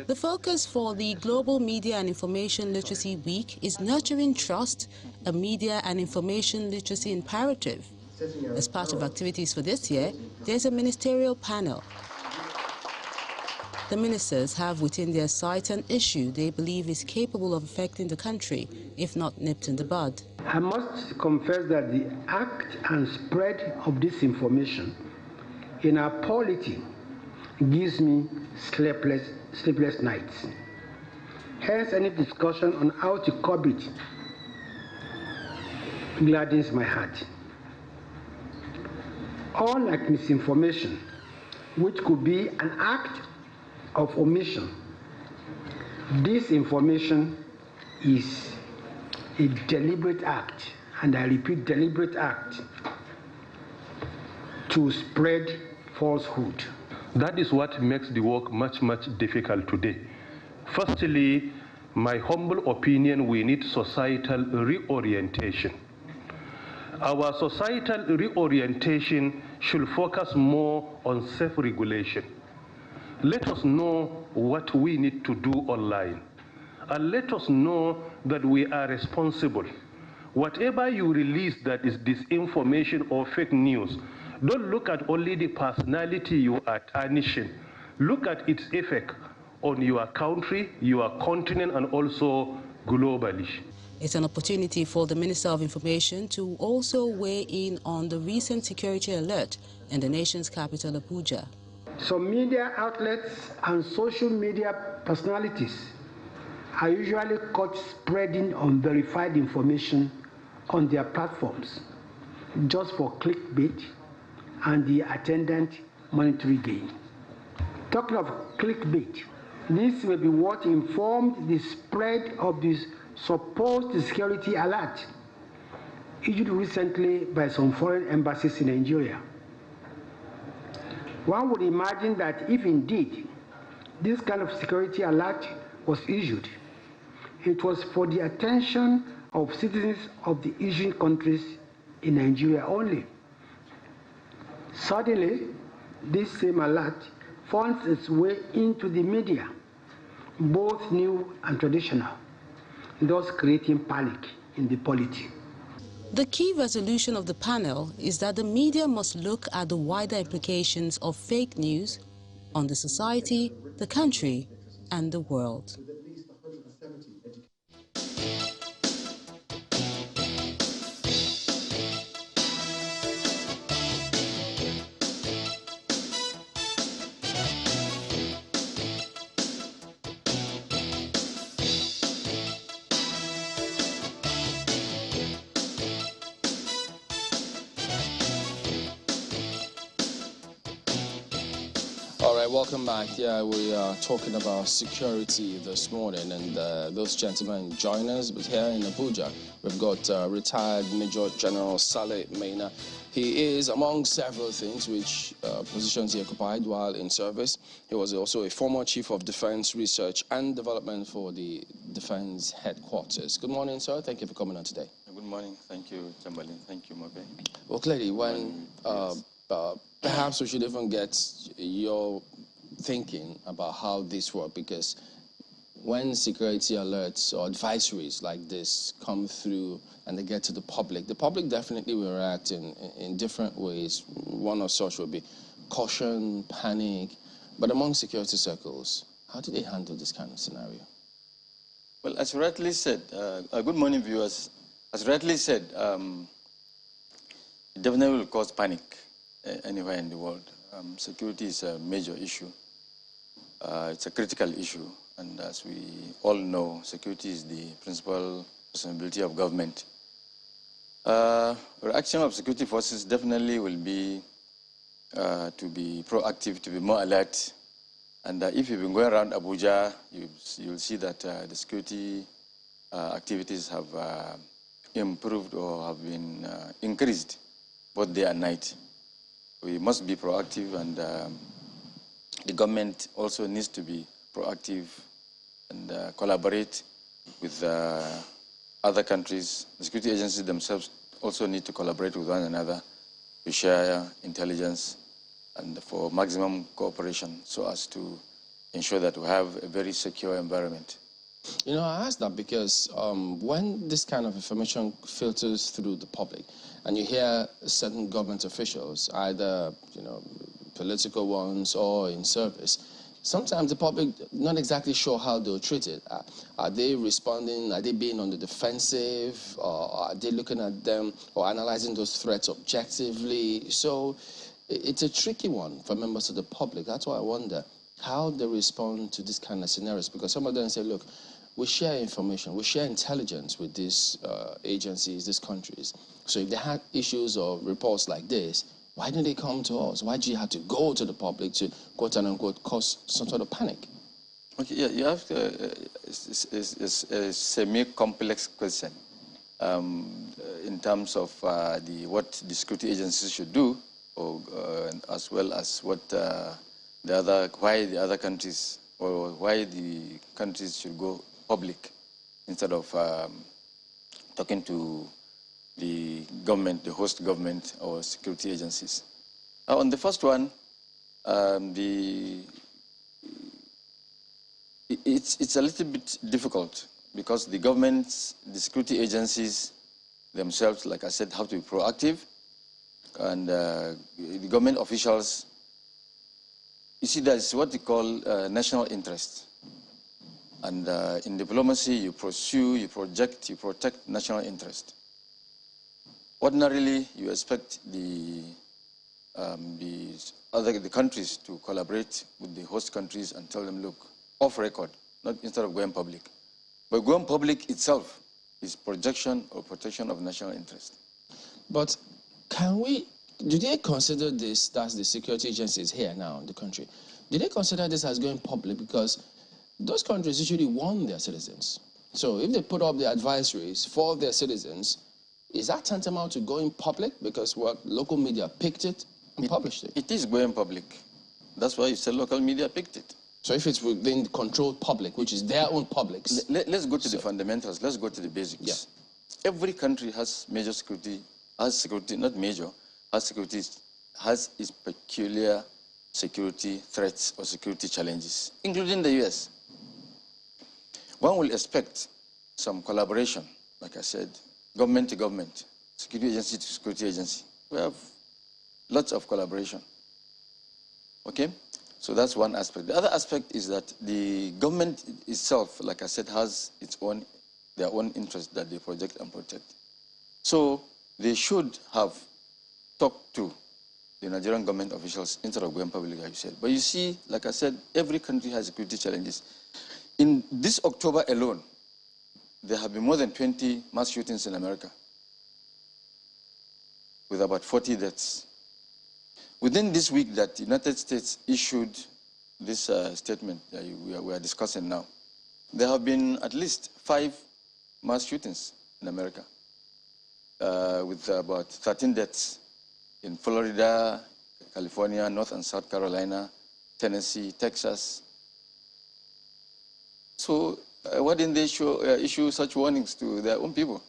The focus for the Global Media and Information Literacy Week is nurturing trust, a media and information literacy imperative. As part of activities for this year, there's a ministerial panel. The ministers have within their sight an issue they believe is capable of affecting the country, if not nipped in the bud. I must confess that the act and spread of disinformation in our polity gives me sleepless nights. Hence, any discussion on how to curb it gladdens my heart. Unlike misinformation, which could be an act of omission, disinformation is a deliberate act, and I repeat, deliberate act, to spread falsehood. That is what makes the work much difficult today. Firstly, my humble opinion, we need societal reorientation. Our societal reorientation should focus more on self-regulation. Let us know what we need to do online, and let us know that we are responsible. Whatever you release that is disinformation or fake news, don't look at only the personality you are tarnishing. Look at its effect on your country, your continent, and also globally. It's an opportunity for the Minister of Information to also weigh in on the recent security alert in the nation's capital, Abuja. Some media outlets and social media personalities are usually caught spreading unverified information on their platforms just for clickbait and the attendant monetary gain. Talking of clickbait, this may be what informed the spread of this supposed security alert issued recently by some foreign embassies in Nigeria. One would imagine that if indeed this kind of security alert was issued, it was for the attention of citizens of the issuing countries in Nigeria only. Suddenly, this same alert finds its way into the media, both new and traditional, thus creating panic in the polity. The key resolution of the panel is that the media must look at the wider implications of fake news on the society, the country, and the world. All right, welcome back. Yeah, we are talking about security this morning, and those gentlemen join us. But here in Abuja, we've got retired Major General Saleh Maina. He is, among several things, which positions he occupied while in service. He was also a former Chief of Defense Research and Development for the Defense Headquarters. Good morning, sir. Thank you for coming on today. Good morning. Thank you, Chamberlain. Thank you, Mabe. Well, clearly, when perhaps we should even get your thinking about how this works, because when security alerts or advisories like this come through and they get to the public definitely will react in different ways. One of such will be caution, panic. But among security circles, how do they handle this kind of scenario? Well, as rightly said, good morning, viewers. As rightly said, it definitely will cause panic anywhere in the world. Security is a major issue. It's a critical issue, and as we all know, security is the principal responsibility of government. Reaction of security forces definitely will be to be proactive, to be more alert. And if you've been going around Abuja, you'll see that the security activities have improved or have been increased both day and night. We must be proactive, and the government also needs to be proactive and collaborate with other countries. The security agencies themselves also need to collaborate with one another to share intelligence and for maximum cooperation so as to ensure that we have a very secure environment. You know, I ask that because when this kind of information filters through the public, and you hear certain government officials, either political ones or in service, sometimes the public not exactly sure how they'll treat it. Are they responding? Are they being on the defensive? Or are they looking at them or analyzing those threats objectively? So it's a tricky one for members of the public. That's why I wonder how they respond to this kind of scenarios, because some of them say, look, we share information, we share intelligence with these agencies, these countries. So if they had issues or reports like this, why didn't they come to us? Why do you have to go to the public to, quote unquote, cause some sort of panic? Okay, yeah, you have it's a semi-complex question in terms of what the security agencies should do, or as well as what why the other countries, or why the countries should go public instead of talking to the government, the host government or security agencies. On the first one, it's a little bit difficult because the governments, the security agencies themselves, like I said, have to be proactive, and the government officials, you see, that's what they call national interest. And in diplomacy, you pursue, you project, you protect national interest. Ordinarily, you expect the countries to collaborate with the host countries and tell them, look, off record, not instead of going public. But going public itself is projection or protection of national interest. But do they consider this, that's the security agencies here now in the country, do they consider this as going public? Because those countries usually warn their citizens. So if they put up the advisories for their citizens, is that tantamount to going public? Because what local media picked it and published it. It is going public. That's why you said local media picked it. So if it's within the controlled public, which is their own publics. Let's go to the fundamentals. Let's go to the basics. Yeah. Every country has major security, not major, has its peculiar security threats or security challenges, including the US. One will expect some collaboration, like I said, government to government, security agency to security agency. We have lots of collaboration. Okay? So that's one aspect. The other aspect is that the government itself, like I said, has their own interest that they project and protect. So they should have talked to the Nigerian government officials instead of going public, like you said. But you see, like I said, every country has security challenges. In this October alone, there have been more than 20 mass shootings in America, with about 40 deaths. Within this week that the United States issued this statement that we are discussing now, there have been at least 5 mass shootings in America, with about 13 deaths in Florida, California, North and South Carolina, Tennessee, Texas. So why didn't they issue such warnings to their own people?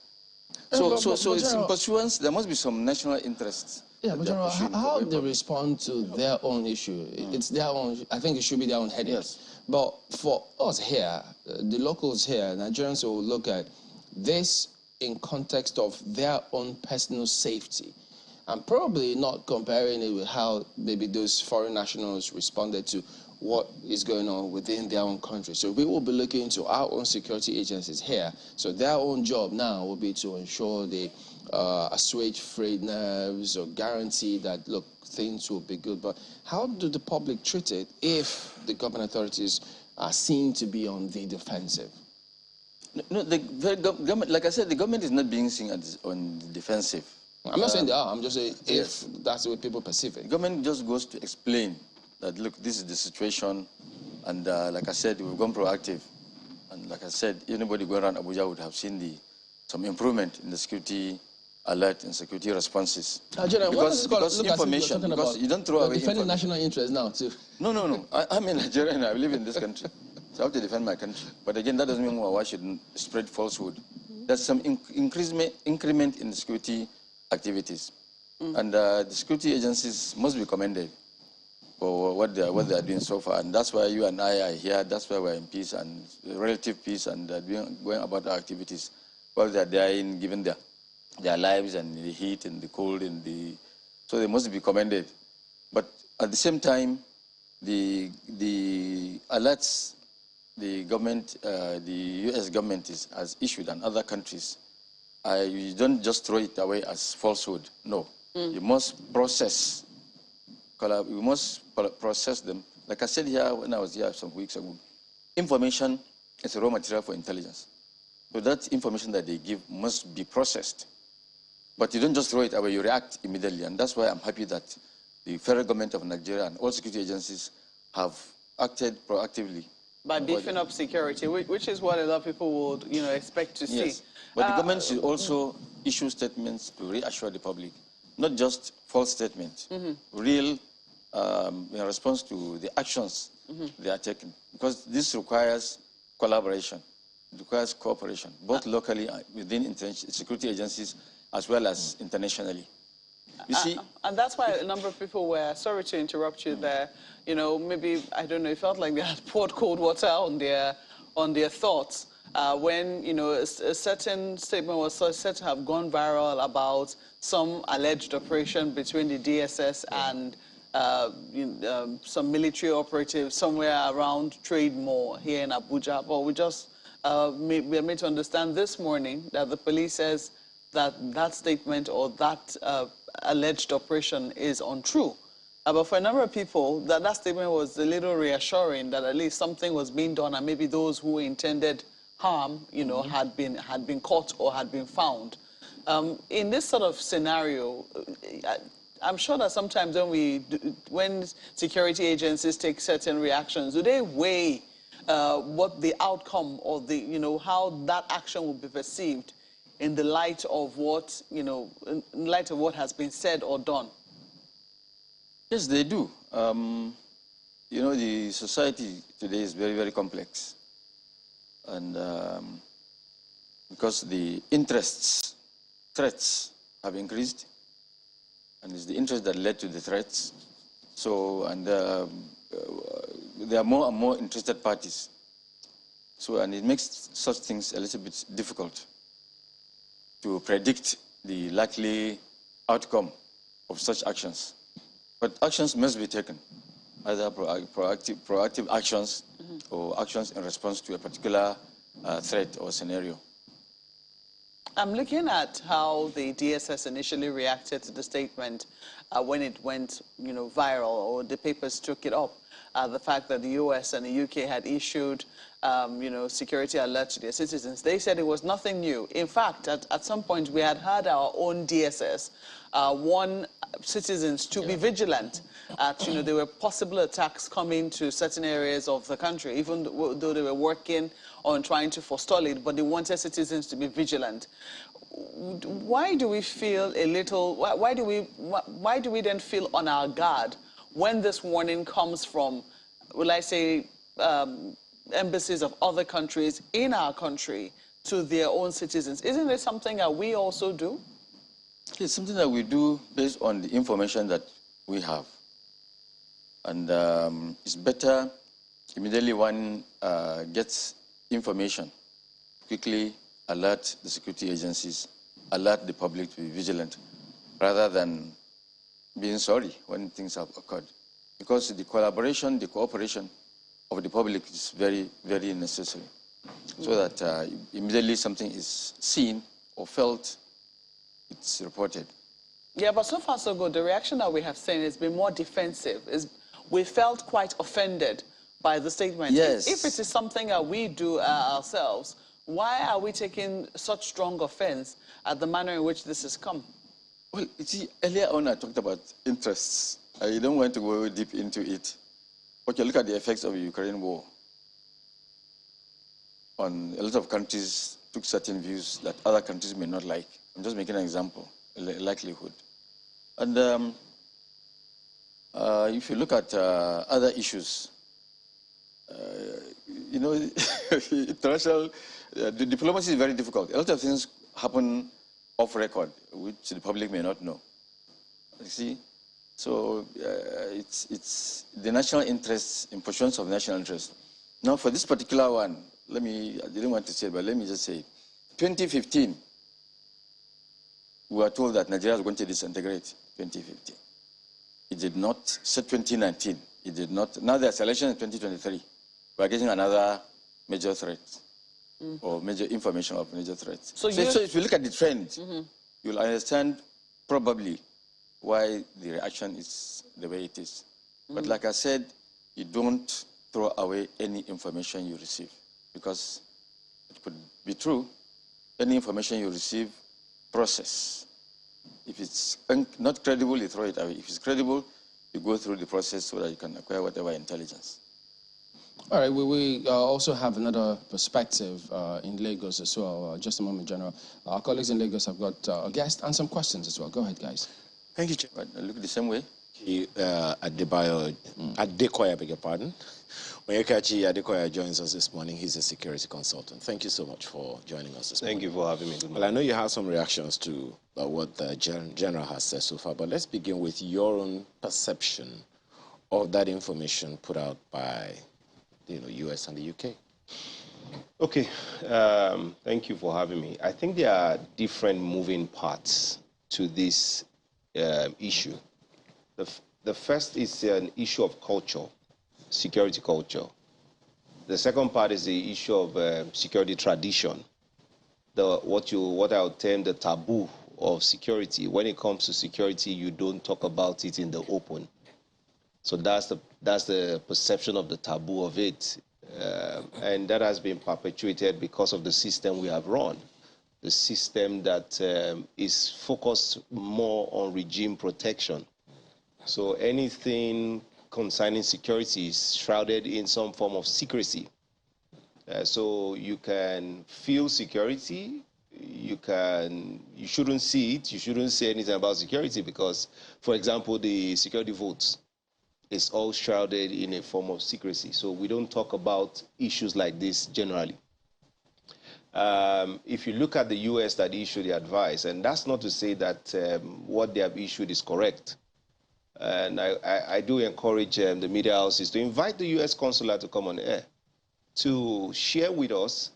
So it's in pursuance. There must be some national interests. Yeah, but General, how they respond to their own issue? It's their own. I think it should be their own headache. Yes. But for us here, the locals here, Nigerians will look at this in context of their own personal safety, and probably not comparing it with how maybe those foreign nationals responded to what is going on within their own country. So we will be looking into our own security agencies here. So their own job now will be to ensure they assuage frayed nerves or guarantee that, look, things will be good. But how do the public treat it if the government authorities are seen to be on the defensive? No, the government, like I said, the government is not being seen on the defensive. I'm not saying they are. I'm just saying if that's the way people perceive it. The government just goes to explain that, look, this is the situation, and like I said, we've gone proactive. And like I said, anybody going around Abuja would have seen some improvement in the security alert and security responses. General, because information, because you don't throw away defending national interest now, too. No. I'm a Nigerian, I live in this country. So I have to defend my country. But again, that doesn't mean why I shouldn't spread falsehood. There's some increment in the security activities. And the security agencies must be commended. for what they are doing so far. And that's why you and I are here. That's why we're in peace and relative peace and going about our activities. While they're dying, given their lives and the heat and the cold so they must be commended. But at the same time, the alerts the government, the U.S. government has issued and other countries, you don't just throw it away as falsehood. No, you must process. You must process them. Like I said here when I was here some weeks ago, information is a raw material for intelligence. So that information that they give must be processed. But you don't just throw it away, you react immediately. And that's why I'm happy that the federal government of Nigeria and all security agencies have acted proactively. By beefing up security, which is what a lot of people would, expect to see. Yes, but the government should also issue statements to reassure the public, not just false statements, real in response to the actions they are taking. Because this requires collaboration, it requires cooperation, both locally within security agencies as well as internationally. You see? And that's why a number of people were, sorry to interrupt you there, maybe, I don't know, it felt like they had poured cold water on their thoughts when, a certain statement was said to have gone viral about some alleged operation between the DSS and some military operatives somewhere around Trade Mall here in Abuja. But we are made to understand this morning that the police says that statement or that alleged operation is untrue. But for a number of people, that statement was a little reassuring that at least something was being done and maybe those who intended harm, had been caught or had been found. In this sort of scenario, I'm sure that sometimes when security agencies take certain reactions, do they weigh what the outcome or how that action will be perceived in the light of what, has been said or done? Yes, they do. The society today is very, very complex. And because the threats have increased, and it's the interest that led to the threats. So, and there are more and more interested parties. So, and it makes such things a little bit difficult to predict the likely outcome of such actions. But actions must be taken, either proactive actions or actions in response to a particular threat or scenario. I'm looking at how the DSS initially reacted to the statement when it went, viral, or the papers took it up. The fact that the US and the UK had issued, security alerts to their citizens. They said it was nothing new. In fact, at some point, we had had our own DSS warn citizens to be vigilant. There were possible attacks coming to certain areas of the country, even though they were working on trying to forestall it, but they wanted citizens to be vigilant. Why do we feel a little, why do we then feel on our guard when this warning comes from, will I say, embassies of other countries in our country to their own citizens? Isn't it something that we also do? It's something that we do based on the information that we have. And it's better immediately one gets information, quickly alert the security agencies, alert the public to be vigilant, rather than being sorry when things have occurred. Because the collaboration, the cooperation of the public is very, very necessary. So that immediately something is seen or felt, it's reported. Yeah, but so far so good. The reaction that we have seen has been more defensive. We felt quite offended by the statement. Yes. If it is something that we do ourselves, why are we taking such strong offense at the manner in which this has come? Well, you see, earlier on I talked about interests. I don't want to go deep into it. But you look at the effects of the Ukraine war. A lot of countries took certain views that other countries may not like. I'm just making an example, a likelihood. And if you look at other issues, international the diplomacy is very difficult. A lot of things happen off record, which the public may not know. You see, So it's the national interest, in pursuance of national interest. Now, for this particular one, I didn't want to say it, but let me just say, 2015, we were told that Nigeria was going to disintegrate 2015. It did not. Said 2019, it did not. Now there's election in 2023. We're getting another major threat, or major information of major threats. So if you look at the trend, you'll understand probably why the reaction is the way it is. But like I said, you don't throw away any information you receive, because it could be true. Any information you receive, process. If it's not credible, you throw it away. If it's credible, you go through the process so that you can acquire whatever intelligence. All right, we also have another perspective in Lagos as well. Just a moment, General. Our colleagues in Lagos have got a guest and some questions as well. Go ahead, guys. Thank you, Chair. Right, I look the same way. Adekoya, I beg your pardon. Onyekachi Adekoya joins us this morning. He's a security consultant. Thank you so much for joining us this morning. Thank you for having me. Well, I know you have some reactions to what the General has said so far, but let's begin with your own perception of that information put out by the US and the UK. Okay, thank you for having me. I think there are different moving parts to this issue. The first is an issue of culture, security culture. The second part is the issue of security tradition, what I would term the taboo of security. When it comes to security, you don't talk about it in the open. So that's the perception of the taboo of it. And that has been perpetuated because of the system we have run. The system that is focused more on regime protection. So anything concerning security is shrouded in some form of secrecy. So you can feel security, you shouldn't see it, you shouldn't say anything about security because, for example, the security votes is all shrouded in a form of secrecy. So we don't talk about issues like this generally. If you look at the US that issued the advice, and that's not to say that what they have issued is correct. And I do encourage the media houses to invite the US consular to come on air to share with us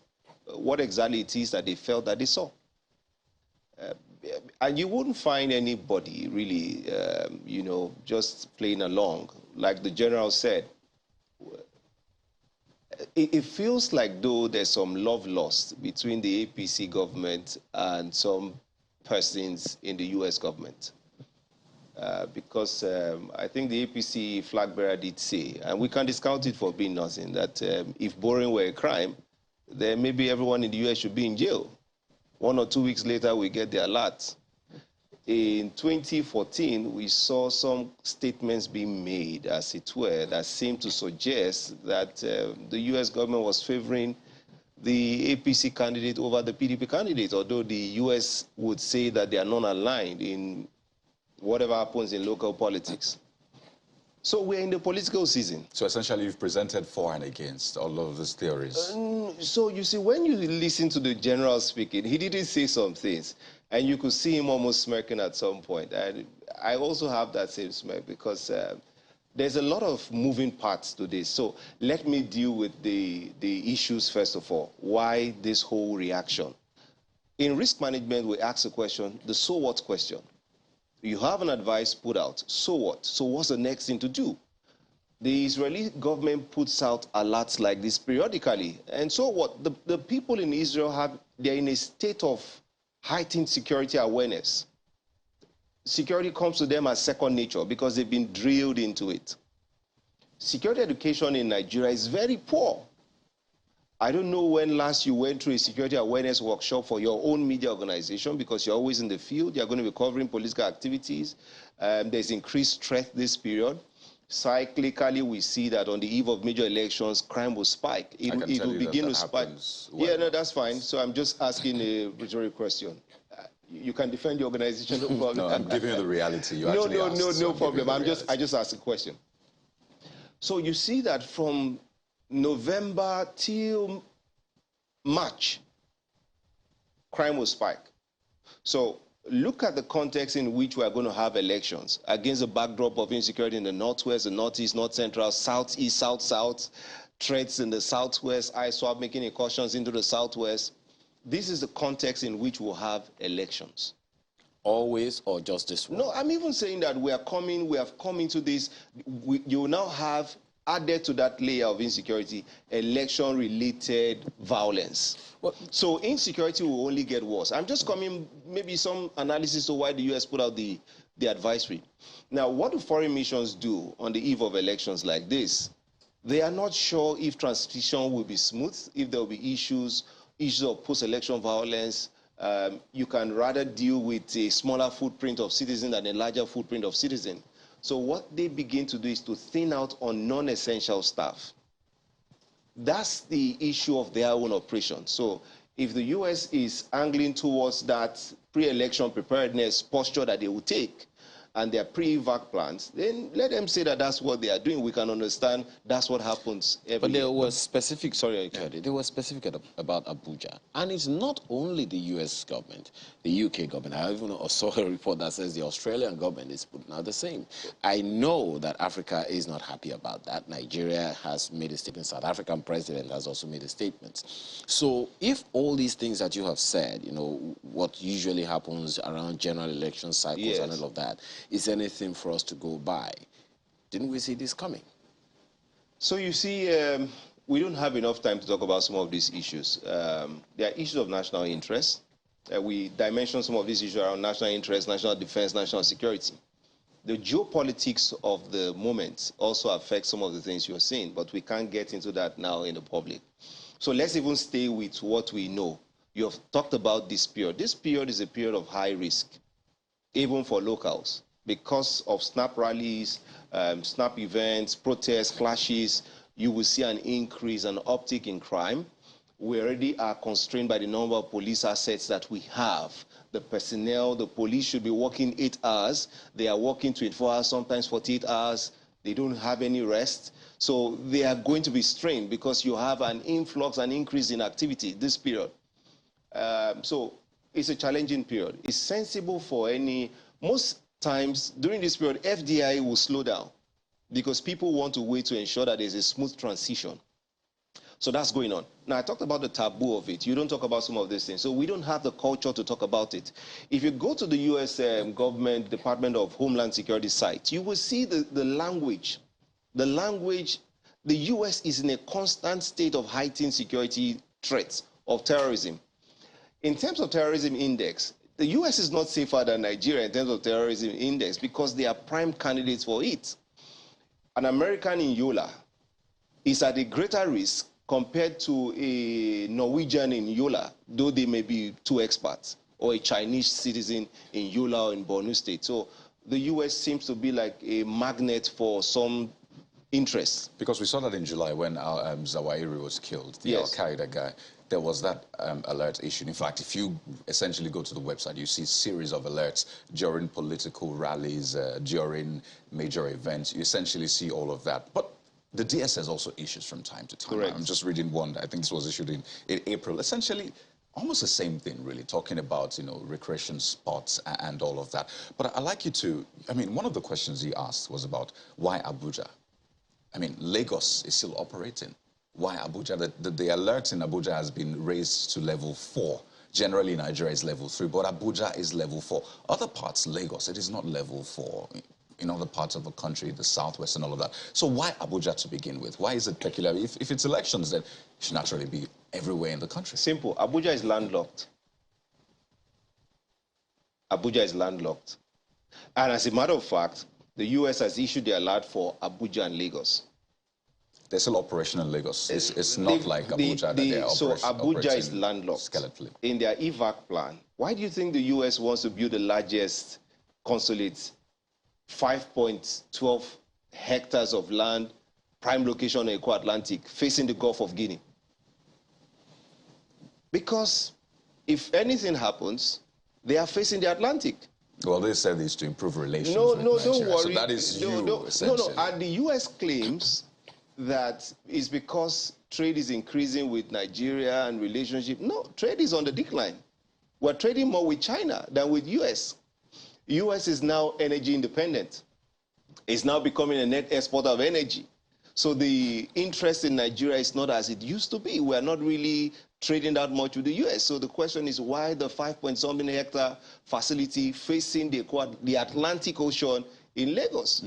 what exactly it is that they felt that they saw. And you wouldn't find anybody really, just playing along. Like the General said, it feels like though there's some love lost between the APC government and some persons in the US government. Because I think the APC flag bearer did say, and we can't discount it for being nothing, that if borrowing were a crime, then maybe everyone in the US should be in jail. 1 or 2 weeks later, we get the alert. In 2014, we saw some statements being made, as it were, that seemed to suggest that the US government was favoring the APC candidate over the PDP candidate, although the US would say that they are non-aligned in whatever happens in local politics. So we're in the political season. So essentially you've presented for and against all of these theories. So you see, when you listen to the General speaking, he didn't say some things. And you could see him almost smirking at some point. And I also have that same smirk because there's a lot of moving parts to this. So let me deal with the issues first of all. Why this whole reaction? In risk management, we ask the question, the so what question. You have an advice put out, so what? So what's the next thing to do? The Israeli government puts out alerts like this periodically. And so what? The people in Israel they're in a state of heightened security awareness. Security comes to them as second nature because they've been drilled into it. Security education in Nigeria is very poor. I don't know when last you went through a security awareness workshop for your own media organization because you're always in the field. You're going to be covering political activities. There's increased threat this period. Cyclically, we see that on the eve of major elections, crime will spike. It will begin to spike. Yeah, no, that's fine. So I'm just asking a rhetorical question. You can defend your organization, no problem. No, I'm giving you the reality. No problem. I just asked a question. So you see that from November till March, crime will spike. So look at the context in which we are going to have elections against the backdrop of insecurity in the northwest, the northeast, north central, southeast, south-south, threats in the southwest, ISWAP making incursions into the southwest. This is the context in which we'll have elections. Always, or just this one? No, I'm even saying that we have come into this, you now have added to that layer of insecurity, election-related violence. Well, so insecurity will only get worse. I'm just coming, maybe some analysis to why the U.S. put out the advisory. Now, what do foreign missions do on the eve of elections like this? They are not sure if transition will be smooth, if there will be issues of post-election violence. You can rather deal with a smaller footprint of citizens than a larger footprint of citizens. So what they begin to do is to thin out on non-essential staff. That's the issue of their own operation. So if the U.S. is angling towards that pre-election preparedness posture that they will take, and their pre-evac plans, then let them say that that's what they are doing. We can understand that's what happens every But there year. was specific, sorry, there was specific about Abuja. And it's not only the US government, the UK government. I even saw a report that says the Australian government is putting out the same. I know that Africa is not happy about that. Nigeria has made a statement. South African president has also made a statement. So if all these things that you have said, you know, what usually happens around general election cycles and all of that, is anything for us to go by? Didn't we see this coming? So you see, we don't have enough time to talk about some of these issues. There are issues of national interest. We dimension some of these issues around national interest, national defense, national security. The geopolitics of the moment also affects some of the things you're saying, but we can't get into that now in the public. So let's even stay with what we know. You have talked about this period. This period is a period of high risk, even for locals, because of snap rallies, snap events, protests, clashes. You will see an increase, an uptick in crime. We already are constrained by the number of police assets that we have. The personnel, the police should be working 8 hours. They are working 24 hours, sometimes 48 hours. They don't have any rest. So they are going to be strained because you have an influx, an increase in activity this period. So it's a challenging period. It's sensible for most times during this period, FDI will slow down because people want to wait to ensure that there's a smooth transition. So that's going on. Now, I talked about the taboo of it. You don't talk about some of these things. So we don't have the culture to talk about it. If you go to the U.S. government Department of Homeland Security site, you will see the language. The language, the U.S. is in a constant state of heightened security threats of terrorism. In terms of terrorism index, the U.S. is not safer than Nigeria in terms of terrorism index because they are prime candidates for it. An American in Yola is at a greater risk compared to a Norwegian in Yola, though they may be two expats, or a Chinese citizen in Yola or in Borno State. So the U.S. seems to be like a magnet for some interests. Because we saw that in July when Zawahiri was killed, the Al-Qaeda guy. There was that alert issued. In fact, if you essentially go to the website, you see a series of alerts during political rallies, during major events. You essentially see all of that. But the DSS also issues from time to time. Correct. I'm just reading one. I think this was issued in April. Essentially, almost the same thing, really, talking about, you know, recreation spots and all of that. But I'd like you to, I mean, one of the questions he asked was about why Abuja? I mean, Lagos is still operating. Why Abuja? The alert in Abuja has been raised to level 4. Generally, Nigeria is level 3, but Abuja is level 4. Other parts, Lagos, it is not level 4. In other parts of the country, the southwest and all of that. So why Abuja to begin with? Why is it peculiar? If it's elections, then it should naturally be everywhere in the country. Simple. Abuja is landlocked. Abuja is landlocked. And as a matter of fact, the U.S. has issued the alert for Abuja and Lagos. They're still operational in Lagos. It's not like Abuja that they're So Abuja is landlocked. Skeletally. In their evac plan, why do you think the U.S. wants to build the largest consulate, 5.12 hectares of land, prime location on the Eco-Atlantic, facing the Gulf of Guinea? Because if anything happens, they are facing the Atlantic. Well, they said this to improve relations. No, with don't Nigeria. worry. So that is essentially. No. And the U.S. claims that it's because trade is increasing with Nigeria and relationship. No, trade is on the decline. We're trading more with China than with US. US is now energy independent. It's now becoming a net exporter of energy. So the interest in Nigeria is not as it used to be. We're not really trading that much with the US. So the question is why the 5-point-something hectare facility facing the Atlantic Ocean in Lagos?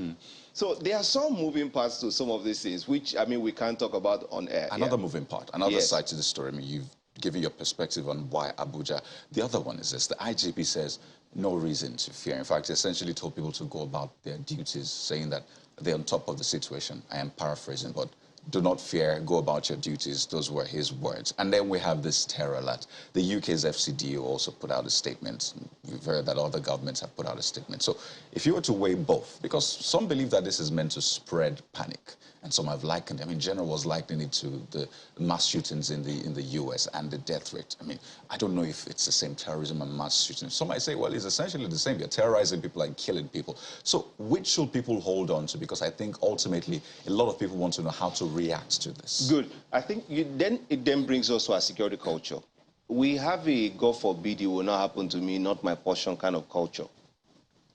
So there are some moving parts to some of these things, which, I mean, we can't talk about on air. Another moving part, another side to the story. I mean, you've given your perspective on why Abuja. The other one is this. The IGP says no reason to fear. In fact, essentially told people to go about their duties, saying that they're on top of the situation. I am paraphrasing, but do not fear, go about your duties. Those were his words. And then we have this terror alert. The UK's FCDO also put out a statement. We've heard that other governments have put out a statement. So if you were to weigh both, because some believe that this is meant to spread panic, and some have likened, I mean, General was likening it to the mass shootings in the US and the death rate. I mean, I don't know if it's the same terrorism and mass shootings. Some might say, well, it's essentially the same. You're terrorizing people and killing people. So which should people hold on to? Because I think ultimately a lot of people want to know how to react to this. Good. I think it then brings us to our security culture. We have a God forbid it will not happen to me, not my portion kind of culture.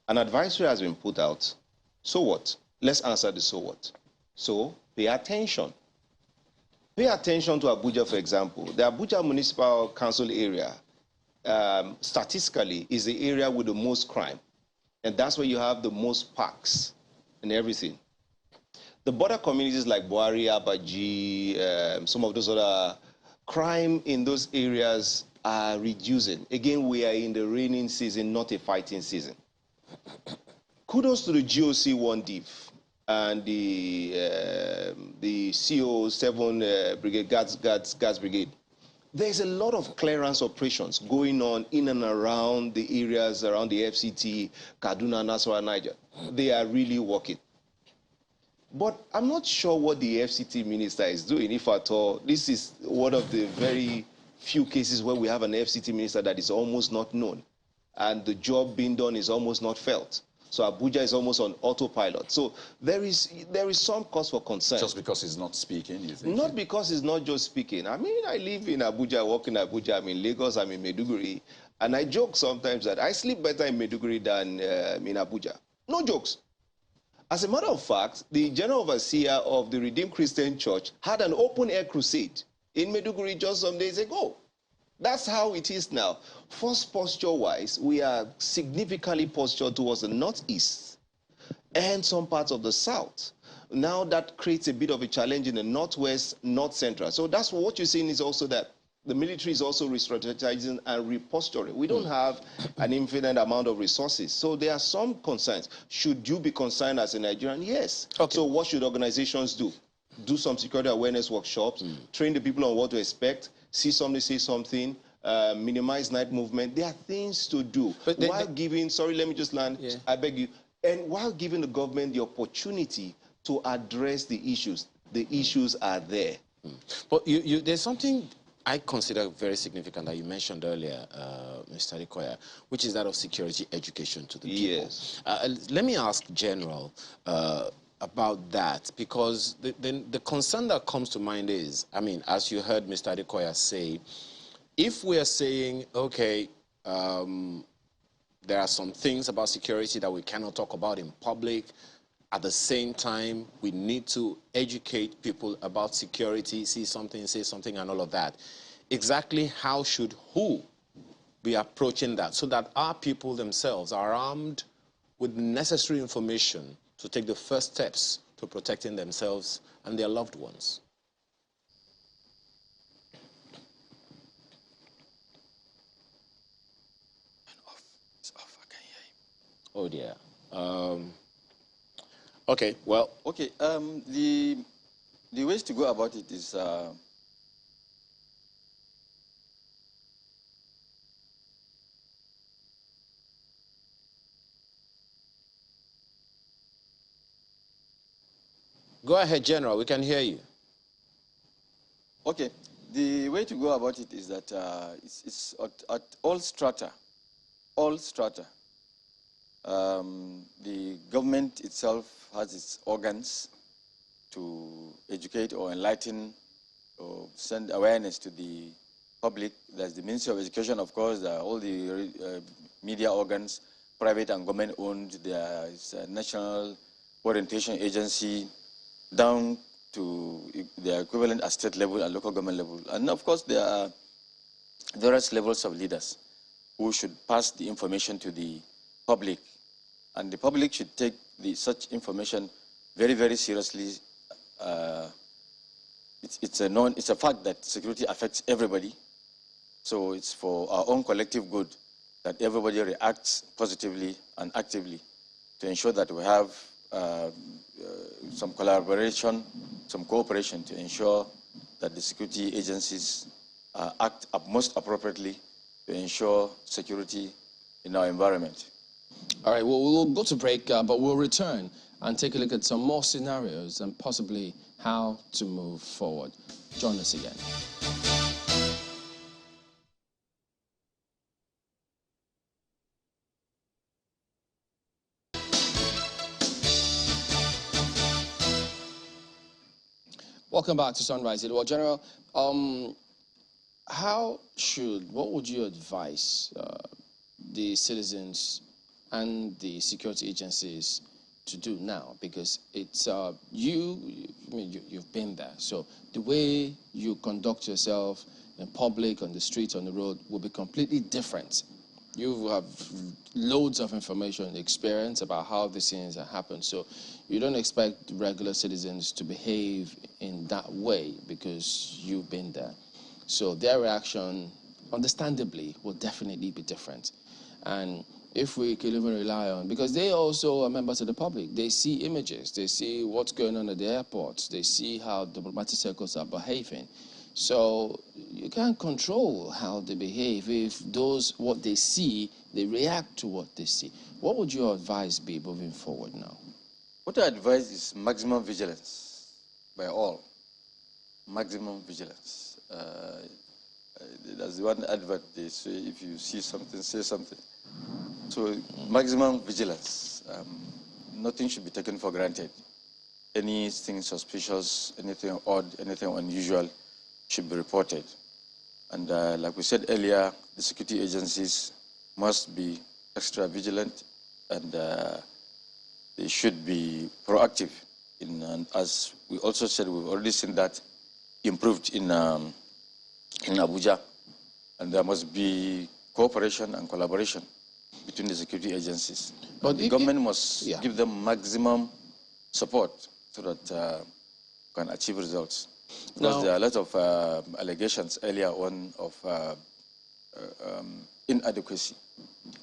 An advisory has been put out. So what? Let's answer the so what. So pay attention. Pay attention to Abuja, for example. The Abuja Municipal Council area, statistically, is the area with the most crime. And that's where you have the most parks and everything. The border communities like Buhari, Abaji, some of those other crime in those areas are reducing. Again, we are in the raining season, not a fighting season. Kudos to the GOC 1 Div and the CO7 Brigade, Guards Brigade. There's a lot of clearance operations going on in and around the areas around the FCT, Kaduna, Nasarawa, Niger. They are really working. But I'm not sure what the FCT minister is doing, if at all. This is one of the very few cases where we have an FCT minister that is almost not known, and the job being done is almost not felt. So Abuja is almost on autopilot. So there is some cause for concern. Just because he's not speaking, you think? Not because he's not just speaking. I mean, I live in Abuja, I work in Abuja, I'm in Lagos, I'm in Maiduguri, and I joke sometimes that I sleep better in Maiduguri than in Abuja. No jokes. As a matter of fact, the general overseer of the Redeemed Christian Church had an open-air crusade in Maiduguri just some days ago. That's how it is now. First, posture-wise, we are significantly postured towards the northeast and some parts of the south. Now that creates a bit of a challenge in the northwest, north central. So that's what you're seeing is also that the military is also re-strategizing and reposturing. We don't have an infinite amount of resources. So there are some concerns. Should you be concerned as a Nigerian? Yes. Okay. So what should organizations do? Do some security awareness workshops, train the people on what to expect, see somebody say something, minimize night movement. There are things to do. But while giving, sorry, let me just land, I beg you, and while giving the government the opportunity to address the issues are there. But there's something I consider very significant that you mentioned earlier, Mr. Adikoya, which is that of security education to the people. Yes. Let me ask General about that, because the concern that comes to mind is, I mean, as you heard Mr. Adikoya say, if we are saying, okay, there are some things about security that we cannot talk about in public, at the same time, we need to educate people about security, see something, say something, and all of that. Exactly how should who be approaching that so that our people themselves are armed with the necessary information to take the first steps to protecting themselves and their loved ones? It's off. I can't hear him. Oh dear. Okay, well. Okay, the ways to go about it is Go ahead, General, we can hear you. okay. The way to go about it is that it's at all strata. The government itself has its organs to educate or enlighten or send awareness to the public. There's the Ministry of Education, of course, all the media organs, private and government-owned. There's a National Orientation Agency, down to the equivalent at state level and local government level. And of course, there are various levels of leaders who should pass the information to the public. And the public should take such information very, very seriously. It's a fact that security affects everybody. So it's for our own collective good that everybody reacts positively and actively to ensure that we have some collaboration, some cooperation to ensure that the security agencies act most appropriately to ensure security in our environment. All right, well, we'll go to break, but we'll return and take a look at some more scenarios and possibly how to move forward. Join us again. Welcome back to Sunrise. Well, General, what would you advise the citizens and the security agencies to do now? Because it's you've been there, so the way you conduct yourself in public, on the streets, on the road will be completely different. You have loads of information, experience about how these things have happened, so you don't expect regular citizens to behave in that way because you've been there. So their reaction, understandably, will definitely be different. And if we can even rely on, because they also are members of the public, they see images, they see what's going on at the airports, they see how diplomatic circles are behaving. So you can't control how they behave. If what they see, they react to what they see. What would your advice be moving forward now? What I advise is maximum vigilance by all. Maximum vigilance. There's one advert, they say, if you see something, say something. So maximum vigilance. Nothing should be taken for granted. Anything suspicious, anything odd, anything unusual should be reported. And like we said earlier, the security agencies must be extra vigilant, and they should be proactive. And as we also said, we've already seen that improved in Abuja, and there must be cooperation and collaboration between the security agencies. But the government must give them maximum support so that can achieve results. Because there are a lot of allegations earlier on of inadequacy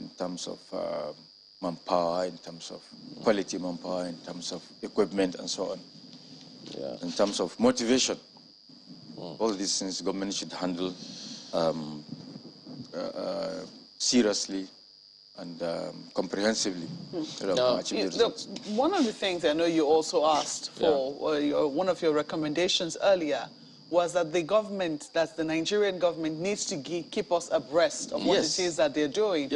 in terms of manpower, in terms of quality manpower, in terms of equipment and so on. In terms of motivation, all these things government should handle seriously and comprehensively. Now, look, one of the things I know you also asked for, one of your recommendations earlier, was that the government, that the Nigerian government, needs to keep us abreast of what it is that they're doing.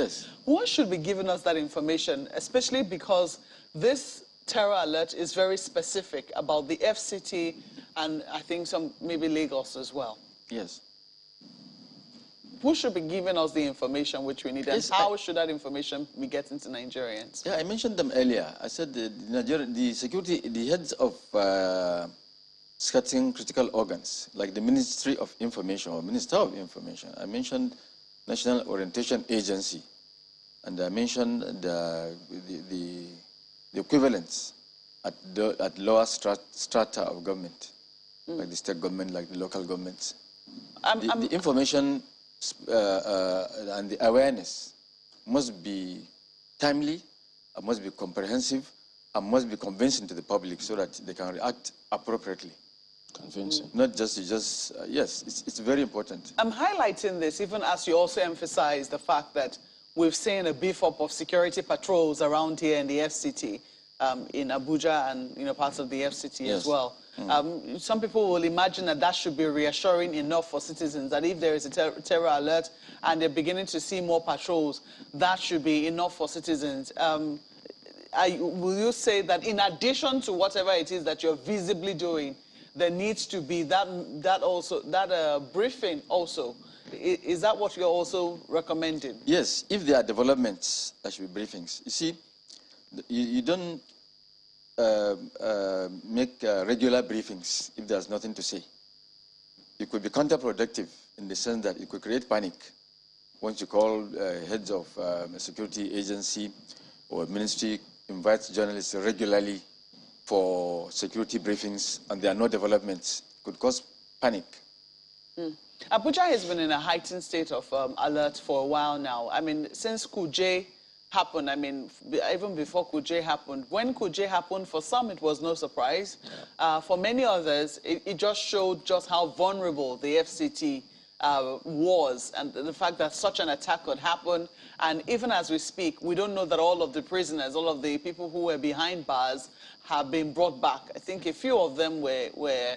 Who should be giving us that information, especially because this terror alert is very specific about the FCT and I think maybe Lagos as well? Who should be giving us the information which we need, and how should that information be getting to Nigerians? I mentioned them earlier. I said the heads of certain critical organs, like the Ministry of Information or Minister of Information. I mentioned National Orientation Agency, and I mentioned the equivalents at lower strata of government, like the state government, like the local governments. The information and the awareness must be timely, must be comprehensive, and must be convincing to the public so that they can react appropriately. Convincing. Not just yes, it's very important. I'm highlighting this even as you also emphasize the fact that we've seen a beef up of security patrols around here in the FCT, in Abuja and parts of the FCT as well. Some people will imagine that should be reassuring enough for citizens, that if there is a terror alert and they're beginning to see more patrols, that should be enough for citizens. Will you say that in addition to whatever it is that you're visibly doing, there needs to be that briefing also. Is that what you're also recommending? Yes, if there are developments, there should be briefings. You see, you don't make regular briefings if there's nothing to say. It could be counterproductive in the sense that it could create panic. Once you call heads of a security agency or ministry, invites journalists regularly for security briefings, and there are no developments, it could cause panic. Abuja has been in a heightened state of alert for a while now. I mean, since Kuje happened, I mean, even before Kuje happened, when Kuje happened, for some it was no surprise. For many others, it just showed just how vulnerable the FCT was, and the fact that such an attack could happen. And even as we speak, we don't know that all of the prisoners, all of the people who were behind bars have been brought back. I think a few of them were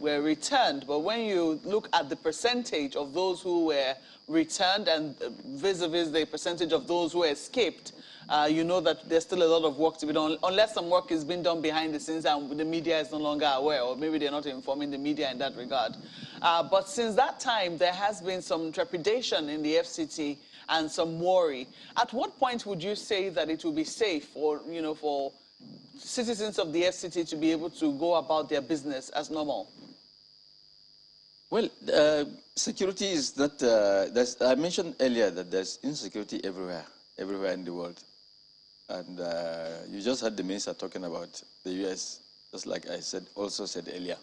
returned, but when you look at the percentage of those who were returned and vis-a-vis the percentage of those who escaped, you know that there's still a lot of work to be done, unless some work is being done behind the scenes and the media is no longer aware, or maybe they're not informing the media in that regard. But since that time, there has been some trepidation in the FCT and some worry. At what point would you say that it will be safe for, you know, for citizens of the FCT to be able to go about their business as normal? Well, security is not, I mentioned earlier that there's insecurity everywhere in the world. And you just heard the minister talking about the US, just like I also said earlier.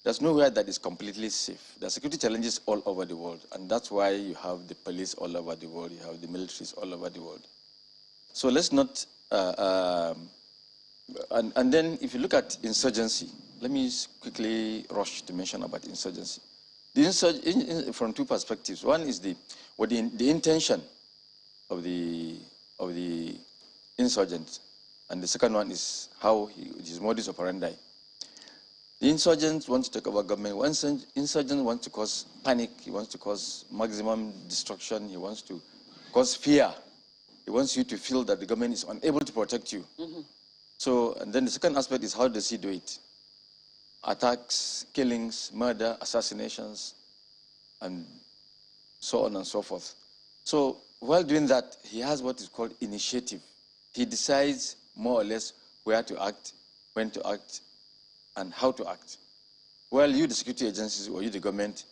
There's nowhere that is completely safe. There are security challenges all over the world, and that's why you have the police all over the world, you have the militaries all over the world. So let's not, and then if you look at insurgency, let me quickly rush to mention about insurgency. From two perspectives. One is the intention of the insurgent, and the second one is how his modus operandi. The insurgent wants to take over government. One insurgent wants to cause panic. He wants to cause maximum destruction. He wants to cause fear. He wants you to feel that the government is unable to protect you. So, and then the second aspect is how does he do it? Attacks, killings, murder, assassinations, and so on and so forth. So while doing that, he has what is called initiative. He decides more or less where to act, when to act, and how to act. While you, the security agencies, or you, the government,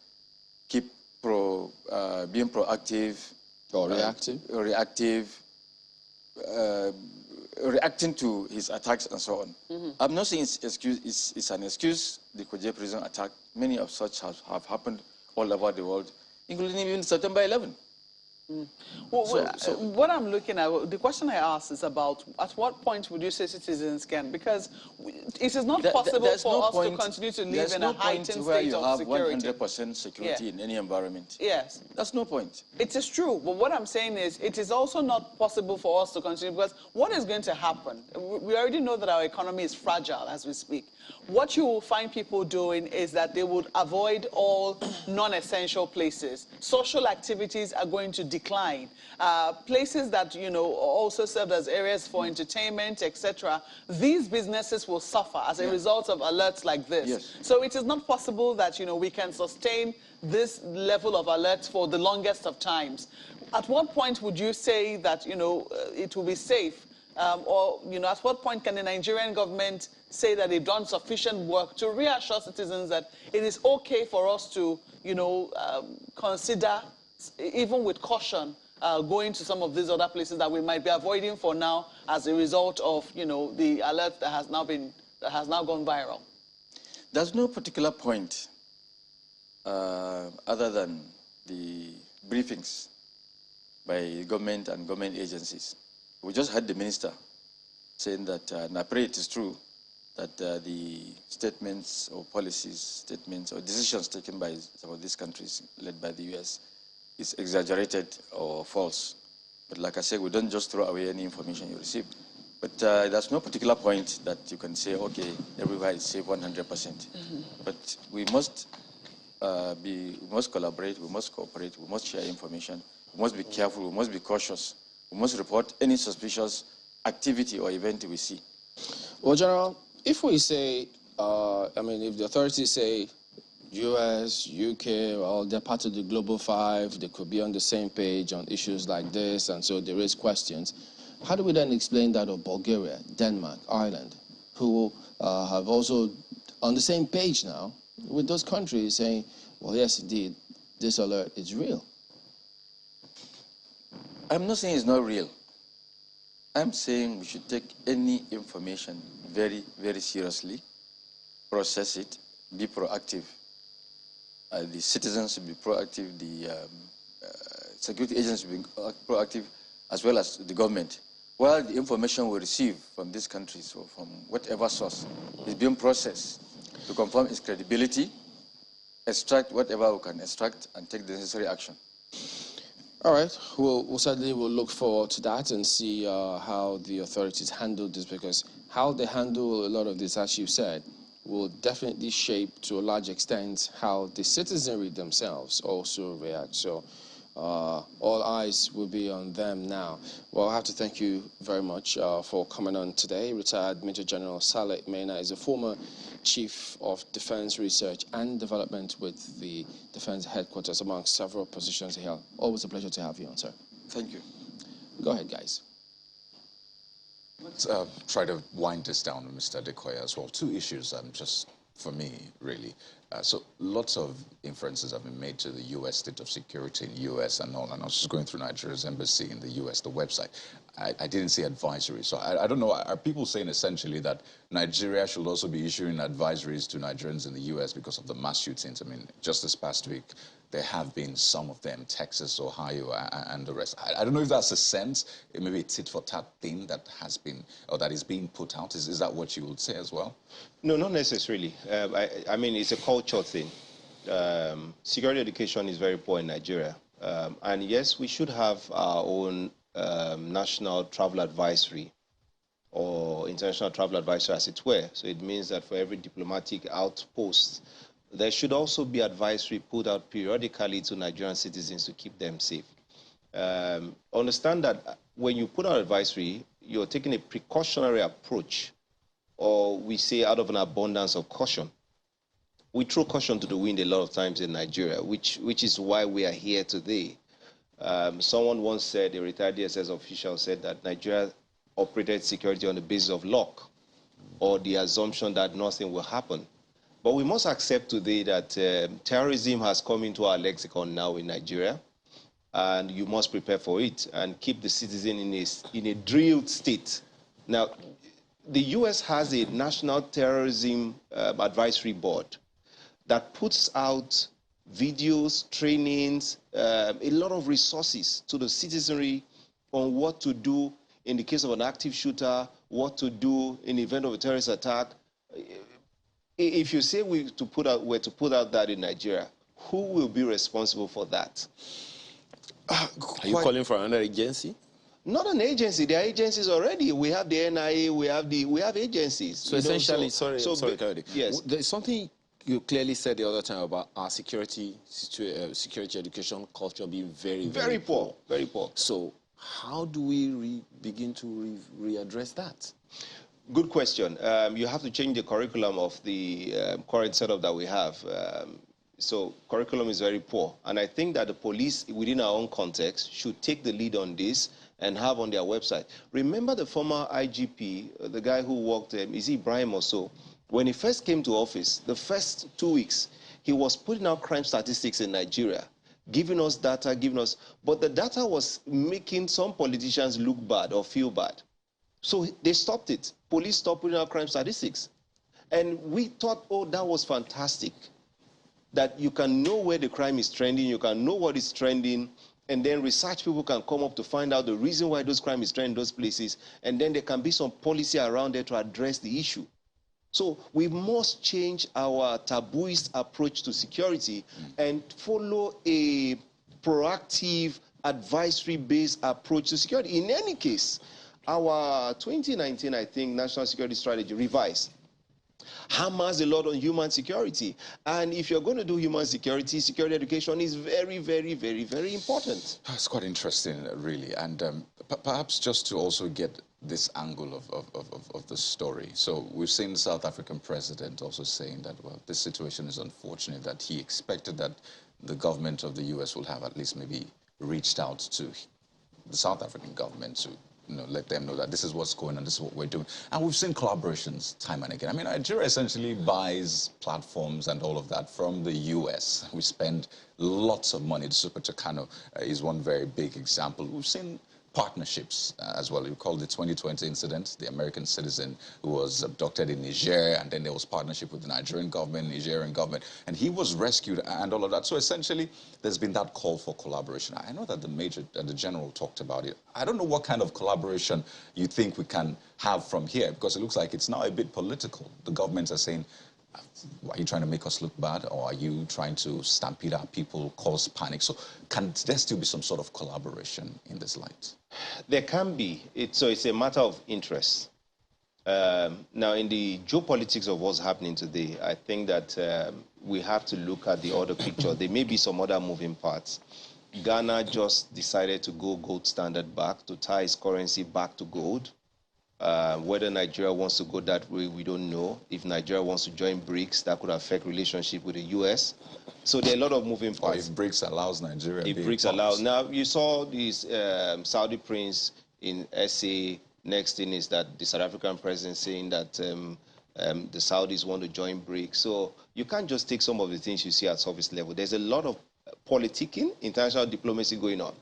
keep being proactive. Or reactive. Reacting to his attacks and so on. I'm not saying it's an excuse, the Kuje prison attack. Many of such have happened all over the world, including even September 11. What I'm looking at, the question I asked is about at what point would you say citizens can, because it is not possible for us to continue to live in a heightened state of security. Where you have 100% security in any environment. Yes. That's no point. It is true, but what I'm saying is it is also not possible for us to continue, because what is going to happen? We already know that our economy is fragile as we speak. What you will find people doing is that they would avoid all non-essential places. Social activities are going to decline. Places that, you know, also serve as areas for entertainment, etc., these businesses will suffer as a result of alerts like this. Yes. So it is not possible that, you know, we can sustain this level of alert for the longest of times. At what point would you say that, you know, it will be safe? Or, you know, at what point can the Nigerian government say that they've done sufficient work to reassure citizens that it is okay for us to, you know, consider, even with caution, going to some of these other places that we might be avoiding for now as a result of, you know, the alert that has now gone viral? There's no particular point other than the briefings by government and government agencies. We just heard the minister saying that, and I pray it is true, that the statements or policies, statements or decisions taken by some of these countries led by the US is exaggerated or false. But like I said, we don't just throw away any information you receive. But there's no particular point that you can say, okay, everywhere is safe 100%. But we must collaborate, we must cooperate, we must share information, we must be careful, we must be cautious, we must report any suspicious activity or event we see. Well, General, if we say I mean, if the authorities say US, UK, well, they're part of the Global Five, they could be on the same page on issues like this, and so they raise questions. How do we then explain that of Bulgaria, Denmark, Ireland, who have also on the same page now with those countries saying, well, yes, indeed, this alert is real? I'm not saying it's not real. I'm saying we should take any information very, very seriously, process it, be proactive. The citizens should be proactive, the security agents should be proactive, as well as the government. While the information we receive from these countries or from whatever source is being processed to confirm its credibility, extract whatever we can extract, and take the necessary action. All right, we'll certainly will look forward to that and see how the authorities handle this, because how they handle a lot of this, as you said, will definitely shape to a large extent how the citizenry themselves also react. So all eyes will be on them now. Well, I have to thank you very much for coming on today. Retired Major General Saleh Mena is a former Chief of Defense Research and Development with the Defense Headquarters, among several positions he held. Always a pleasure to have you on, sir. Thank you. Go ahead, guys. Let's try to wind this down, Mr. Dekoya, as well. Two issues, just for me, really. So lots of inferences have been made to the U.S. state of security in the U.S. and all. And I was just going through Nigeria's embassy in the U.S., the website. I didn't see advisories. So I don't know, are people saying essentially that Nigeria should also be issuing advisories to Nigerians in the U.S. because of the mass shootings? I mean, just this past week, there have been some of them, Texas, Ohio, and the rest. I don't know if that's a sense, maybe a tit-for-tat thing that has been, or that is being put out. Is that what you would say as well? No, not necessarily. I mean, it's a culture thing. Security education is very poor in Nigeria. And yes, we should have our own national travel advisory or international travel advisory, as it were. So it means that for every diplomatic outpost, there should also be advisory put out periodically to Nigerian citizens to keep them safe. Understand that when you put out advisory, you're taking a precautionary approach, or we say out of an abundance of caution. We throw caution to the wind a lot of times in Nigeria, which is why we are here today. Someone once said, a retired DSS official said that Nigeria operated security on the basis of luck or the assumption that nothing will happen. But we must accept today that terrorism has come into our lexicon now in Nigeria, and you must prepare for it and keep the citizen in a drilled state. Now, the U.S. has a National Terrorism Advisory Board that puts out videos, trainings, a lot of resources to the citizenry on what to do in the case of an active shooter, what to do in the event of a terrorist attack. If you say we're to put out that in Nigeria, who will be responsible for that? Are you calling for another agency? Not an agency. There are agencies already. We have the NIA. We have agencies. So essentially, sorry, Kennedy. Yes. There's something you clearly said the other time about our security education culture being very poor. Very poor. So how do we begin to readdress that? Good question. You have to change the curriculum of the current setup that we have. So curriculum is very poor. And I think that the police, within our own context, should take the lead on this and have on their website. Remember the former IGP, the guy who worked, is he Ibrahim or so? When he first came to office, the first 2 weeks, he was putting out crime statistics in Nigeria, giving us data, but the data was making some politicians look bad or feel bad. So they stopped it. Police stopped putting out crime statistics. And we thought, oh, that was fantastic, that you can know where the crime is trending, you can know what is trending, and then research people can come up to find out the reason why those crime is trending in those places, and then there can be some policy around there to address the issue. So we must change our tabooist approach to security and follow a proactive, advisory-based approach to security. In any case, our 2019, I think, National Security Strategy revised hammers a lot on human security. And if you're going to do human security, security education is very, very, very, very important. That's quite interesting, really. And perhaps just to also get this angle of the story. So we've seen the South African president also saying that, well, this situation is unfortunate, that he expected that the government of the US will have at least maybe reached out to the South African government to let them know that this is what's going on, this is what we're doing. And we've seen collaborations time and again. I mean, Nigeria essentially buys platforms and all of that from the US. We spend lots of money. The Super Tucano is one very big example. We've seen partnerships as well. You recall the 2020 incident, the American citizen who was abducted in Niger, and then there was partnership with the Nigerian government, Nigerian government, and he was rescued and all of that. So essentially, there's been that call for collaboration. I know that the general talked about it. I don't know what kind of collaboration you think we can have from here, because it looks like it's now a bit political. The governments are saying, are you trying to make us look bad, or are you trying to stampede our people, cause panic? So can there still be some sort of collaboration in this light? There can be. So it's a matter of interest. Now, in the geopolitics of what's happening today, I think that we have to look at the other picture. There may be some other moving parts. Ghana just decided to go gold standard back, to tie its currency back to gold. Whether Nigeria wants to go that way, we don't know. If Nigeria wants to join BRICS, that could affect relationship with the US. So there are a lot of moving parts. Or if BRICS allows Nigeria. If BRICS allows. Now, you saw this Saudi prince in SA. Next thing is that the South African president saying that the Saudis want to join BRICS. So you can't just take some of the things you see at surface level. There's a lot of politicking, international diplomacy going on.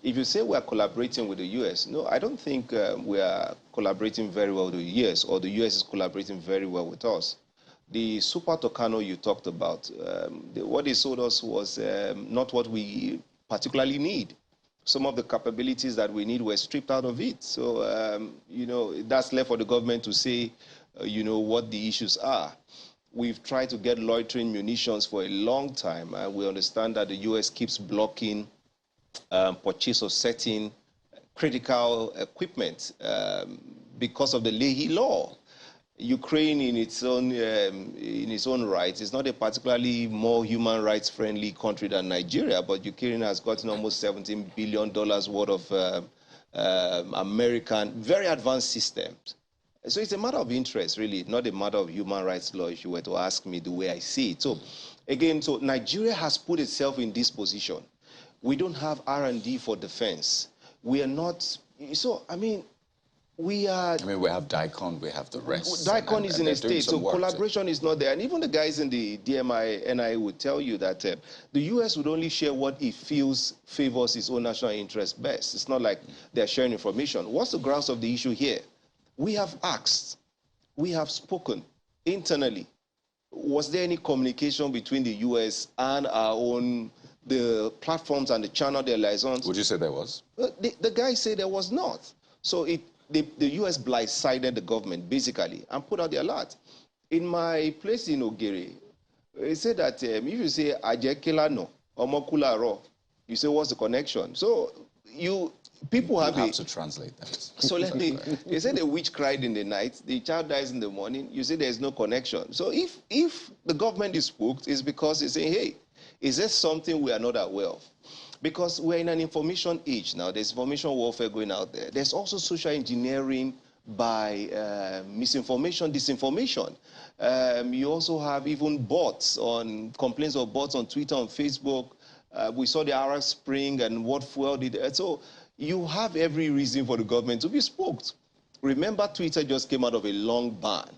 If you say we're collaborating with the US, no, I don't think we are collaborating very well with the US, or the US is collaborating very well with us. The Super Tucano you talked about, what they sold us was not what we particularly need. Some of the capabilities that we need were stripped out of it. So, that's left for the government to say, what the issues are. We've tried to get loitering munitions for a long time, and we understand that the US keeps blocking purchase of certain critical equipment because of the Leahy law. Ukraine, in its own right, is not a particularly more human rights friendly country than Nigeria, but Ukraine has gotten almost $17 billion worth of American, very advanced systems. So it's a matter of interest, really, not a matter of human rights law, if you were to ask me the way I see it. So, again, so Nigeria has put itself in this position. We don't have R&D for defense. We are not, so, I mean, we are... I mean, we have DICON, we have the rest. DICON is in a state, so collaboration is not there. And even the guys in the DMI, NIA would tell you that the US would only share what it feels favors its own national interest best. It's not like they're sharing information. What's the grounds of the issue here? We have asked, we have spoken internally. Was there any communication between the US and our own, the platforms and the channel they're licensed? Would you say there was? The guy said there was not. So the US blindsided the government, basically, and put out the alert. In my place in Ogere, it said that if you say, Ajekilano, Omokularo, you say, what's the connection? So people have to translate that. So let me, you say the witch cried in the night, the child dies in the morning, you say there's no connection. So if the government is spooked, it's because it's saying, hey, is there something we are not aware of? Because we're in an information age now. There's information warfare going out there. There's also social engineering by misinformation, disinformation. You also have even bots complaints of bots on Twitter, on Facebook. We saw the Arab Spring and what fuel did. So you have every reason for the government to be spooked. Remember, Twitter just came out of a long ban.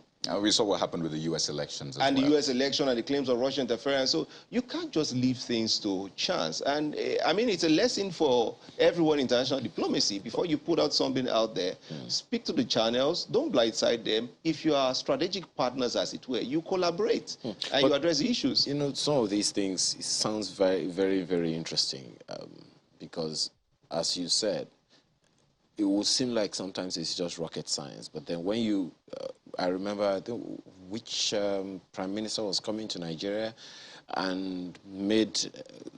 We saw what happened with the U.S. elections as well. the U.S. election and the claims of Russian interference. So you can't just leave things to chance. And, I mean, it's a lesson for everyone in international diplomacy. Before you put out something out there, speak to the channels, don't blindside them. If you are strategic partners, as it were, you collaborate and you address the issues. You know, some of these things, it sounds very, very, very interesting because, as you said, it would seem like sometimes it's just rocket science. But then when you, I remember, I think, which prime minister was coming to Nigeria and made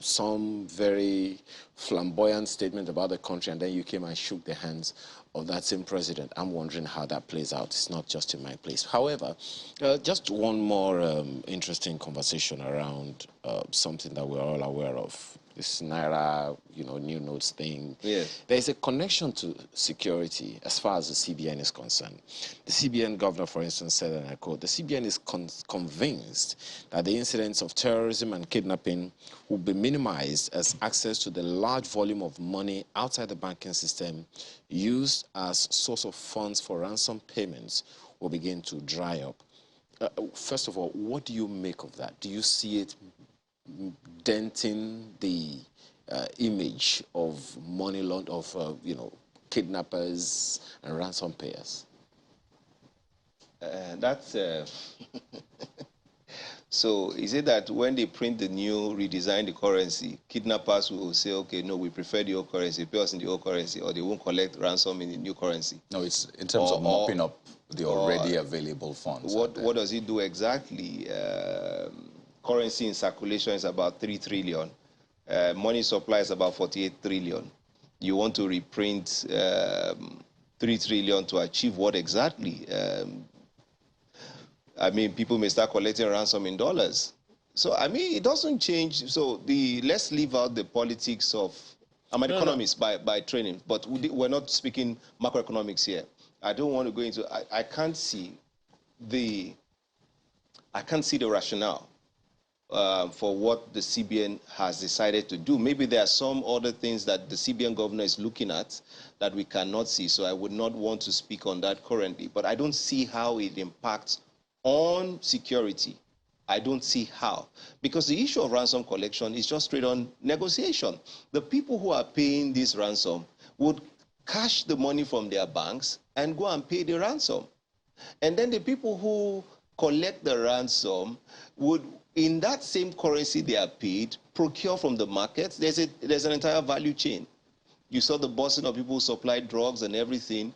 some very flamboyant statement about the country, and then you came and shook the hands of that same president. I'm wondering how that plays out. It's not just in my place. However, just one more interesting conversation around something that we're all aware of. this Naira, new notes thing. Yes. There's a connection to security as far as the CBN is concerned. The CBN governor, for instance, said, and I quote, the CBN is convinced that the incidents of terrorism and kidnapping will be minimized as access to the large volume of money outside the banking system used as source of funds for ransom payments will begin to dry up. First of all, what do you make of that? Do you see it denting the image of money kidnappers and ransom payers? That's so is it that when they print the new, redesign the currency, kidnappers will say, okay, no, we prefer the old currency, pay us in the old currency, or they won't collect ransom in the new currency? No, it's in terms of mopping up the already available funds. What does it do exactly? Currency in circulation is about 3 trillion. Money supply is about 48 trillion. You want to reprint 3 trillion to achieve what exactly? I mean, people may start collecting ransom in dollars. So, I mean, it doesn't change. So, let's leave out the politics of, I'm an economist by training, but we're not speaking macroeconomics here. I don't want to go into, I can't see the rationale for what the CBN has decided to do. Maybe there are some other things that the CBN governor is looking at that we cannot see, so I would not want to speak on that currently. But I don't see how it impacts on security. I don't see how. Because the issue of ransom collection is just straight on negotiation. The people who are paying this ransom would cash the money from their banks and go and pay the ransom. And then the people who collect the ransom would, in that same currency they are paid, procure from the markets. There's an entire value chain. You saw the busing of people who supply drugs and everything.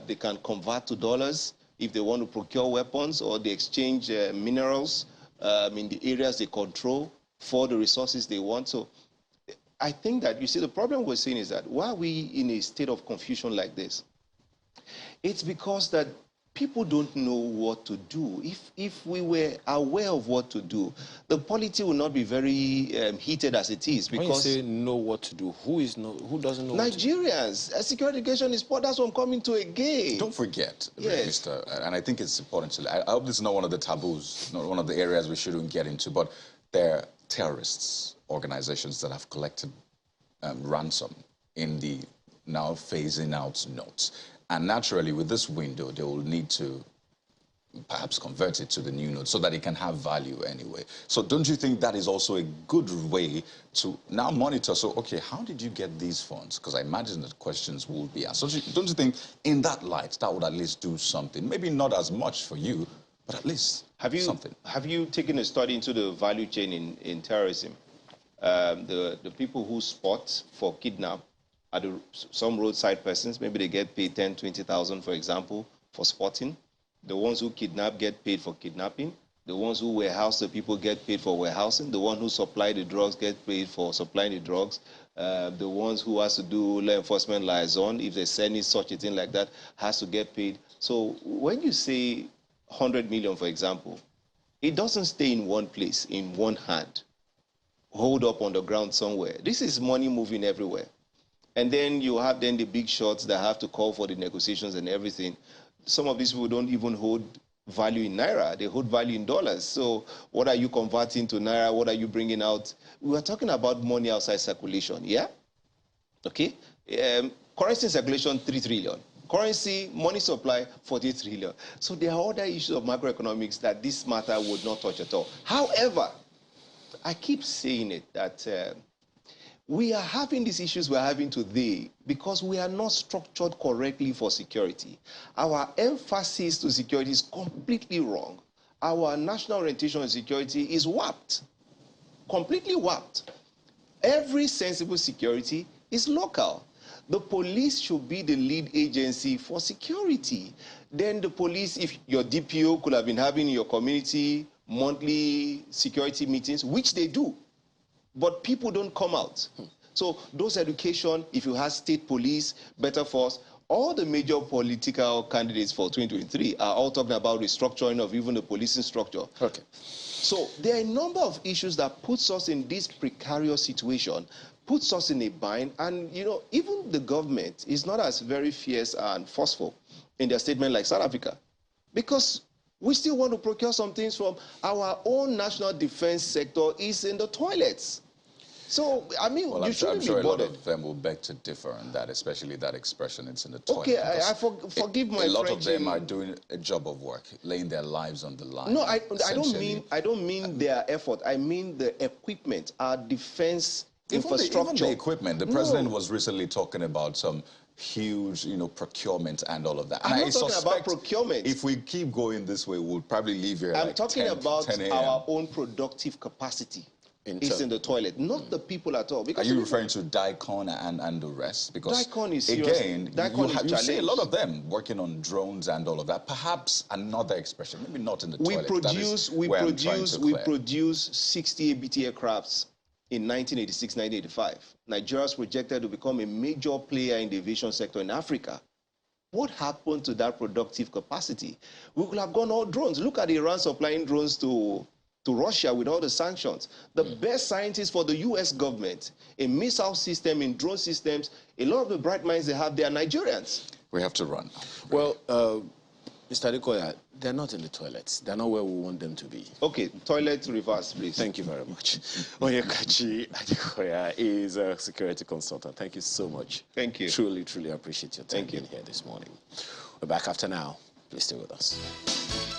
They can convert to dollars if they want to procure weapons, or they exchange minerals in the areas they control for the resources they want. So I think that, you see, the problem we're seeing is that why are we in a state of confusion like this? It's because that people don't know what to do. If we were aware of what to do, the polity will not be very heated as it is. Because when you say know what to do, who doesn't know what to do? Nigerians. Security education is poor. That's what I'm coming to again. Don't forget, yes, Mr. And I think it's important to, I hope this is not one of the taboos, not one of the areas we shouldn't get into, but there are terrorists, organizations that have collected ransom in the now phasing out notes. And naturally, with this window, they will need to perhaps convert it to the new note so that it can have value anyway. So don't you think that is also a good way to now monitor? So, okay, how did you get these funds? Because I imagine that questions will be asked. So don't you think in that light, that would at least do something? Maybe not as much for you, but at least something. Have you taken a study into the value chain in terrorism? The people who spot for kidnap are some roadside persons. Maybe they get paid 10, 20,000, for example, for spotting. The ones who kidnap get paid for kidnapping. The ones who warehouse the people get paid for warehousing. The one who supply the drugs get paid for supplying the drugs. The ones who has to do law enforcement liaison, if there's any such a thing like that, has to get paid. So when you say 100 million, for example, it doesn't stay in one place, in one hand, hold up on the ground somewhere. This is money moving everywhere. And then you have the big shots that have to call for the negotiations and everything. Some of these people don't even hold value in Naira. They hold value in dollars. So what are you converting to Naira? What are you bringing out? We are talking about money outside circulation, yeah? Okay? Currency circulation, 3 trillion. Currency, money supply, 40 trillion. So there are other issues of macroeconomics that this matter would not touch at all. However, I keep saying it, that we are having these issues we're having today because we are not structured correctly for security. Our emphasis to security is completely wrong. Our national orientation on security is warped, completely warped. Every sensible security is local. The police should be the lead agency for security. Then the police, if your DPO could have been having in your community monthly security meetings, which they do, but people don't come out. So those education, if you have state police, better force, all the major political candidates for 2023 are all talking about restructuring of even the policing structure. Okay. So there are a number of issues that puts us in this precarious situation, puts us in a bind, and even the government is not as very fierce and forceful in their statement like South Africa, because we still want to procure some things from our own national defense sector is in the toilets. So, I mean, well, you shouldn't be bothered. A lot of them will beg to differ on that, especially that expression, it's in the toilet. Okay, I forgive my French. A lot of them are doing a job of work, laying their lives on the line. No, I don't mean their effort. I mean the equipment, our defense infrastructure. Even the equipment. The president was recently talking about some huge, procurement and all of that. And I'm not talking about procurement. If we keep going this way, we'll probably leave here I'm talking about 10 our own productive capacity. It's in the toilet, not the people at all. Because are you referring to DICON and the rest? Because DICON is again, you see a lot of them working on drones and all of that. Perhaps another expression, maybe not in the toilet. We produce 60 ABT aircrafts in 1986, 1985. Nigeria was projected to become a major player in the aviation sector in Africa. What happened to that productive capacity? We could have gone all drones. Look at Iran supplying drones to Russia with all the sanctions. The best scientists for the US government, in missile system, in drone systems, a lot of the bright minds they have, they are Nigerians. We have to run. Well, Mr. Adekoya, they're not in the toilets. They're not where we want them to be. Okay, toilet reverse, please. Thank you very much. Oyekachi Adekoya is a security consultant. Thank you so much. Thank you. Truly, truly appreciate your time being here this morning. We're back after now. Please stay with us.